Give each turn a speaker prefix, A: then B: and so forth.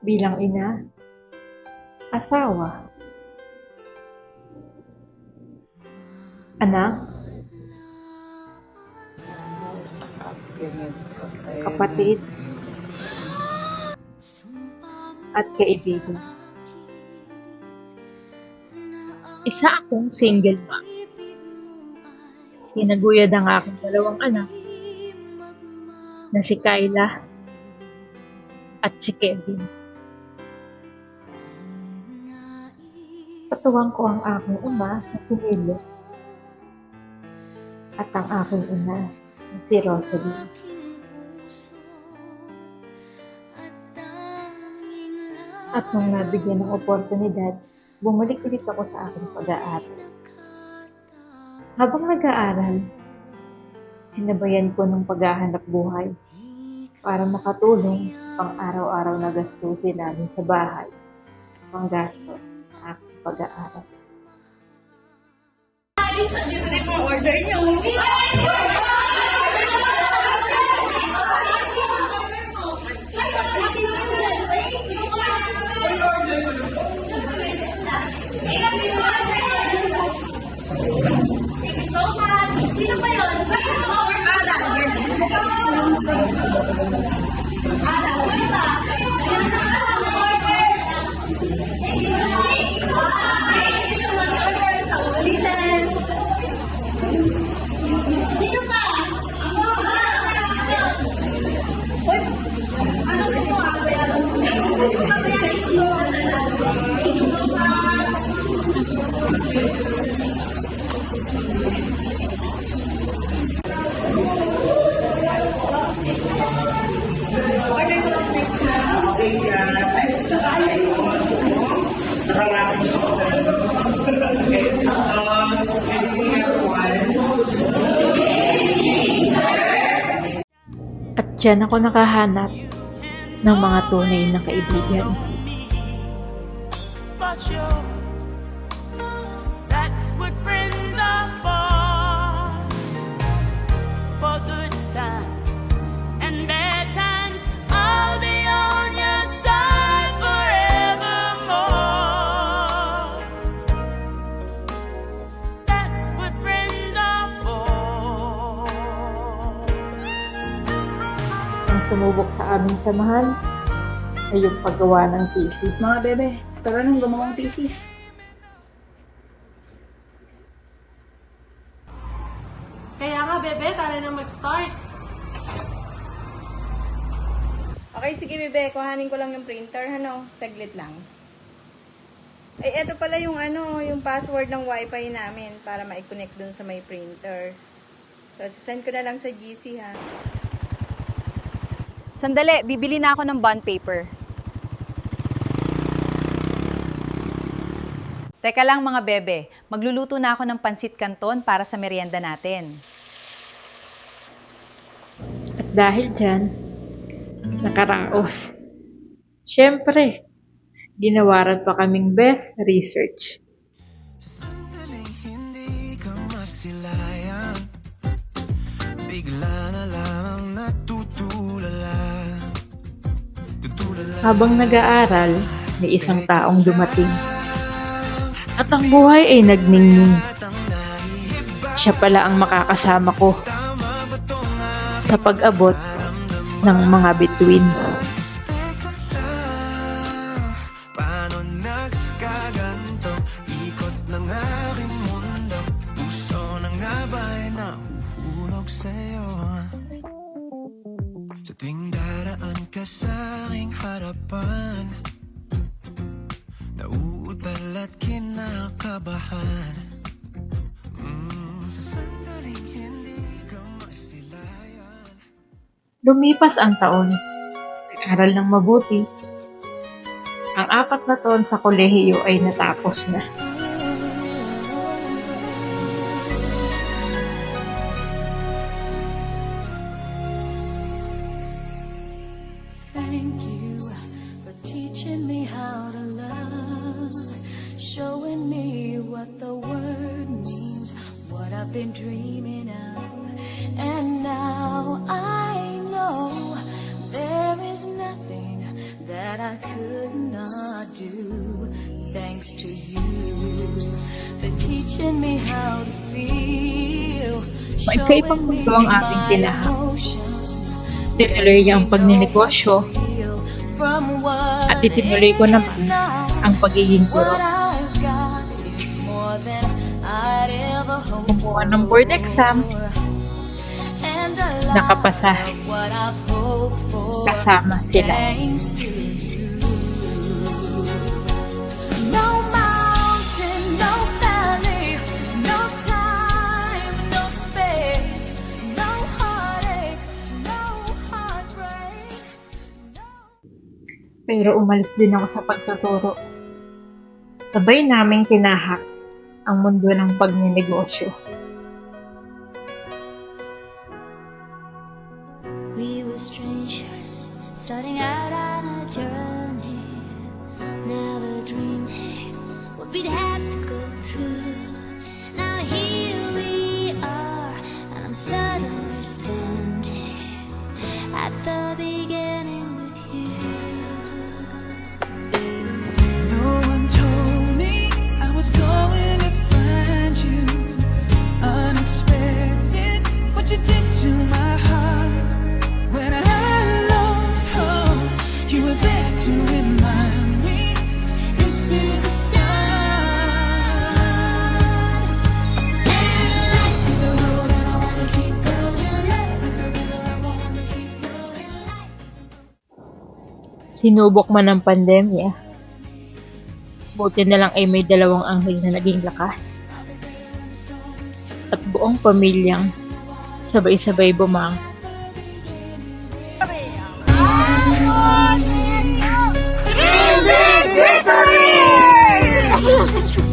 A: bilang ina, asawa, anak, kapatid, at kaibigan. Isa akong single mom. Tinaguyod ang aking dalawang anak na si Kyla at si Kevin. Patuwang ko ang aking ama na si Milo at ang aking ina na si Rosalie. At nung nabigyan ng oportunidad, bumalik ulit ako sa aking pag-aaral. Habang nag-aaral, sinabayan ko ng paghahanap buhay para makatulong pang araw-araw na gastusin namin sa bahay, panggasto sa aking pag-aaral.
B: Order niyo. So much. Sino ba yun? Ada. Yes. Ada. Wala. Sa ulitin. Sino pa? Ano ito?
A: At dyan ako nakahanap ng mga tunay na kaibigan.
C: That's what friends are for good times and bad times. I'll be on your side forevermore. That's what friends are for.
A: Ang sumubok sa aming samahan ay yung paggawa ng thesis.
B: Mga bebe, tara nang gumawang thesis.
D: Kaya nga, bebe, tara na mag-start.
E: Okay, sige bebe, kuhanin ko lang yung printer, saglit lang. Eh, eto pala yung yung password ng wifi namin para ma-connect dun sa may printer. So, send ko na lang sa GC ha.
F: Sandali, bibili na ako ng bond paper. Teka lang mga bebe, magluluto na ako ng pansit canton para sa merienda natin.
A: At dahil dyan, nakaraos. Siyempre, ginawaran pa kaming best research.
G: Sandaling hindi ka masilayan, bigla na lamang natutulala.
A: Habang nag-aaral, may isang taong dumating. At ang buhay ay nagningning. Siya pala ang makakasama ko sa pag-abot ng mga bituin.
G: Paano nagkaganto? Ikot ng aking mundo, puso na nga ba'y nahuhulog sa'yo? Sa tuwing daraan ka sa aking harapan, nauutal at kinakabahan. Sa sandaling hindi ka masilayan.
A: Lumipas ang taon. Nag-aral ng mabuti. Ang 4 na taon sa kolehiyo ay natapos na.
C: Thank you for teaching me how to love, showing me what the word means, what I've been dreaming of. And now I know there is nothing that I could
A: Magkaibang mundo ang ating tinahak. Tinuloy niya ang pagninegosyo at itinuloy ko naman ang pagiging guro. Kumuha ng board exam, nakapasa, kasama sila.
C: No mountain, no valley, no time, no space, no heartache, no heartbreak.
A: Pero umalis din ako sa pagtuturo. Sabay naming tinahak ang mundo ng pagninegosyo.
C: We were strangers, starting out on a journey. Never dreaming what we'd have to go through. Now here we are, and I'm suddenly standing at the beginning with you.
G: No one told me I was going to find you. Unexpected, what you did to my heart. When I lost hope, you were there to remind me this is the start. And life is a road and I wanna keep going. Life is a river I wanna keep flowing.
A: Sinubok man ang pandemya, buti na lang ay may dalawang anghel na naging lakas. At buong pamilyang sabay-sabay bumang.
C: Street